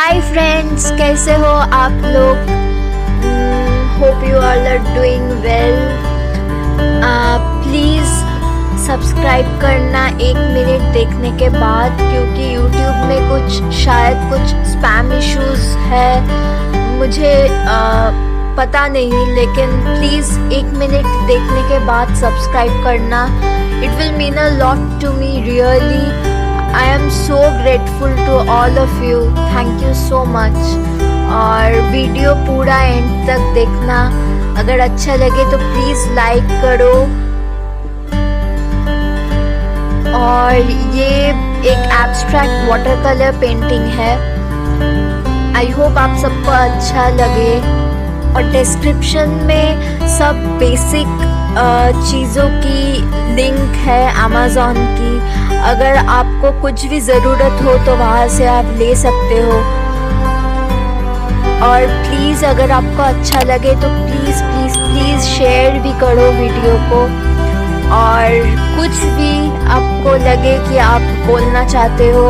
Hi friends, कैसे हो आप लोग? Hope you all are doing well. Please subscribe करना 1 मिनट देखने के बाद, क्योंकि यूट्यूब में शायद कुछ स्पैम इश्यूज है, मुझे पता नहीं, लेकिन प्लीज़ 1 मिनट देखने के बाद सब्सक्राइब करना। It will mean a lot to me really. I am so grateful to all of you. Thank you so much. और वीडियो पूरा एंड तक देखना। अगर अच्छा लगे तो प्लीज़ लाइक करो। और ये एक एब्स्ट्रैक्ट वाटर कलर पेंटिंग है। आई होप आप सबको अच्छा लगे। और डिस्क्रिप्शन में सब बेसिक चीज़ों की लिंक है अमेज़ॉन की। अगर आपको कुछ भी ज़रूरत हो तो वहाँ से आप ले सकते हो। और प्लीज़ अगर आपको अच्छा लगे तो प्लीज़ प्लीज़ प्लीज़ शेयर भी करो वीडियो को। और कुछ भी आपको लगे कि आप बोलना चाहते हो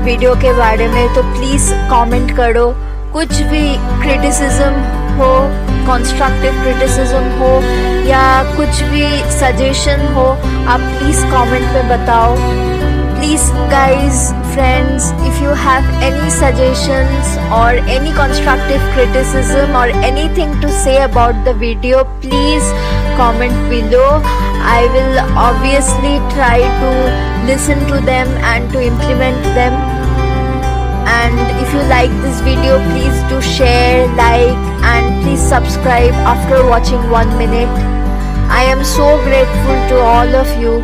वीडियो के बारे में तो प्लीज़ कमेंट करो। कुछ भी क्रिटिसिज्म हो, कंस्ट्रक्टिव क्रिटिसिज्म हो या कुछ भी सजेशन हो, आप प्लीज़ कमेंट में बताओ। Please guys, friends, if you have any suggestions or any constructive criticism or anything to say about the video, please comment below. I will obviously try to listen to them and to implement them. And if you like this video, please do share, like, and please subscribe after watching 1 minute. I am so grateful to all of you.